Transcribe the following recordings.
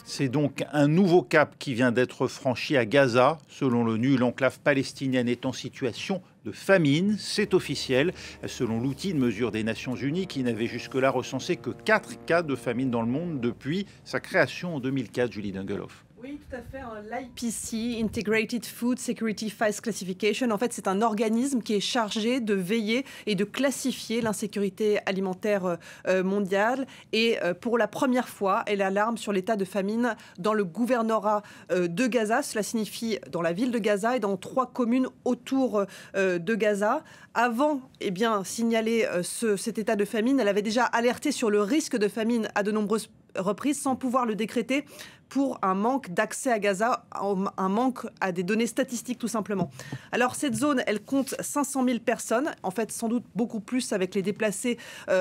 C'est donc un nouveau cap qui vient d'être franchi à Gaza. Selon l'ONU, l'enclave palestinienne est en situation de famine. C'est officiel, selon l'outil de mesure des Nations Unies qui n'avait jusque-là recensé que 4 cas de famine dans le monde depuis sa création en 2004, Julie Dungeloff. Oui, tout à fait. L'IPC, Integrated Food Security Phase Classification, en fait, c'est un organisme qui est chargé de veiller et de classifier l'insécurité alimentaire mondiale. Et pour la première fois, elle alarme sur l'état de famine dans le gouvernorat de Gaza. Cela signifie dans la ville de Gaza et dans 3 communes autour de Gaza. Avant signaler cet état de famine, elle avait déjà alerté sur le risque de famine à de nombreuses reprises sans pouvoir le décréter pour un manque d'accès à Gaza, un manque à des données statistiques tout simplement. Alors cette zone, elle compte 500 000 personnes, en fait sans doute beaucoup plus avec les déplacés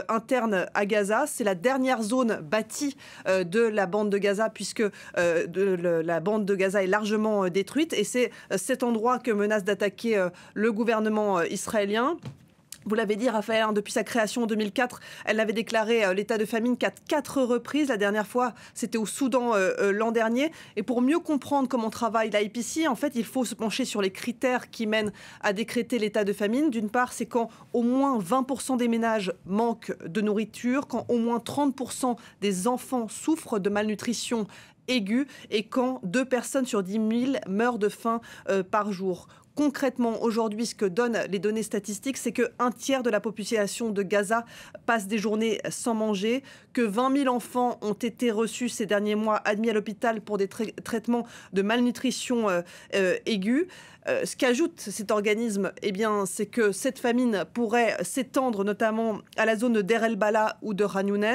internes à Gaza. C'est la dernière zone bâtie de la bande de Gaza puisque la bande de Gaza est largement détruite et c'est cet endroit que menace d'attaquer le gouvernement israélien. Vous l'avez dit, Raphaël, depuis sa création en 2004, elle avait déclaré l'état de famine qu'à 4 reprises. La dernière fois, c'était au Soudan l'an dernier. Et pour mieux comprendre comment travaille l'IPC, en fait, il faut se pencher sur les critères qui mènent à décréter l'état de famine. D'une part, c'est quand au moins 20% des ménages manquent de nourriture, quand au moins 30% des enfants souffrent de malnutrition aiguë et quand 2 personnes sur 10 000 meurent de faim par jour. Concrètement, aujourd'hui, ce que donnent les données statistiques, c'est qu'un tiers de la population de Gaza passe des journées sans manger, que 20 000 enfants ont été reçus ces derniers mois, admis à l'hôpital pour des traitements de malnutrition aiguë. Ce qu'ajoute cet organisme, c'est que cette famine pourrait s'étendre notamment à la zone de Deir el-Bala ou de Khan Younes,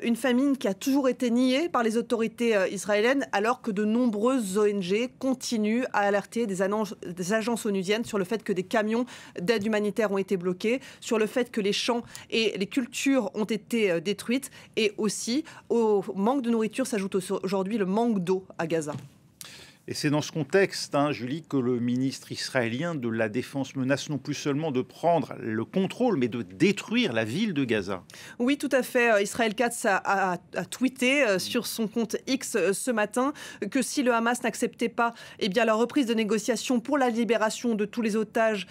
une famine qui a toujours été niée par les autorités israéliennes, alors que de nombreuses ONG continuent à alerter des agences onusiennes sur le fait que des camions d'aide humanitaire ont été bloqués, sur le fait que les champs et les cultures ont été détruites, et aussi au manque de nourriture s'ajoute aujourd'hui le manque d'eau à Gaza. Et c'est dans ce contexte, Julie, que le ministre israélien de la Défense menace non plus seulement de prendre le contrôle, mais de détruire la ville de Gaza. Oui, tout à fait. Israël Katz a tweeté sur son compte X ce matin que si le Hamas n'acceptait pas la reprise de négociations pour la libération de tous les otages,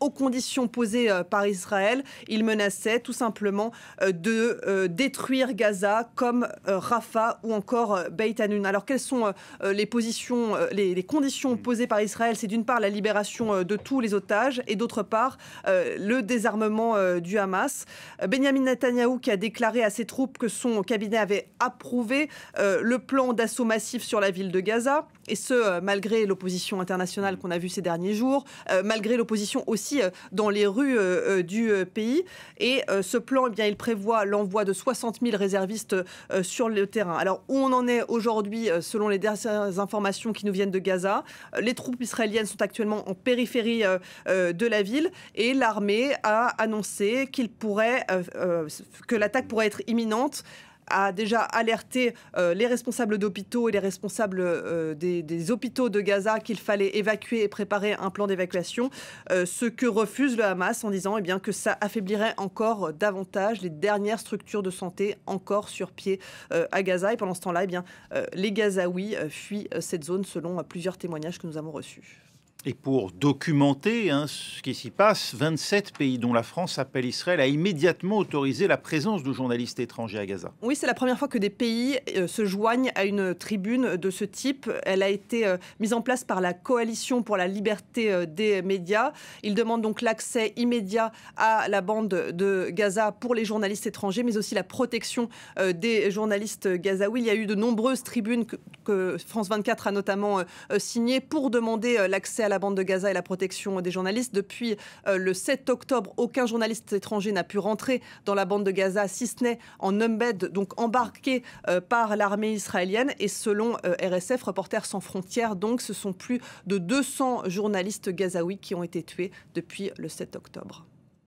aux conditions posées par Israël, il menaçait tout simplement de détruire Gaza comme Rafah ou encore Beit Hanoun. Alors, quelles sont les conditions posées par Israël? C'est d'une part la libération de tous les otages et d'autre part le désarmement du Hamas. Benyamin Netanyahou qui a déclaré à ses troupes que son cabinet avait approuvé le plan d'assaut massif sur la ville de Gaza, et ce malgré l'opposition internationale qu'on a vue ces derniers jours, malgré l'opposition aussi dans les rues du pays. Et ce plan, il prévoit l'envoi de 60 000 réservistes sur le terrain. Alors où on en est aujourd'hui selon les dernières informations qui nous viennent de Gaza? Les troupes israéliennes sont actuellement en périphérie de la ville et l'armée a annoncé que l'attaque pourrait être imminente, a déjà alerté les responsables d'hôpitaux et les responsables des hôpitaux de Gaza qu'il fallait évacuer et préparer un plan d'évacuation, ce que refuse le Hamas en disant que ça affaiblirait encore davantage les dernières structures de santé encore sur pied à Gaza. Et pendant ce temps-là, les Gazaouis fuient cette zone selon plusieurs témoignages que nous avons reçus. Et pour documenter ce qui s'y passe, 27 pays, dont la France, appellent Israël à immédiatement autoriser la présence de journalistes étrangers à Gaza. Oui, c'est la première fois que des pays se joignent à une tribune de ce type. Elle a été mise en place par la Coalition pour la liberté des médias. Ils demandent donc l'accès immédiat à la bande de Gaza pour les journalistes étrangers, mais aussi la protection des journalistes gazaouis. Il y a eu de nombreuses tribunes que France 24 a notamment signées pour demander l'accès à la bande de Gaza et la protection des journalistes. Depuis le 7 octobre, aucun journaliste étranger n'a pu rentrer dans la bande de Gaza, si ce n'est en embed, donc embarqué par l'armée israélienne. Et selon RSF, Reporters sans frontières, donc ce sont plus de 200 journalistes gazaouis qui ont été tués depuis le 7 octobre.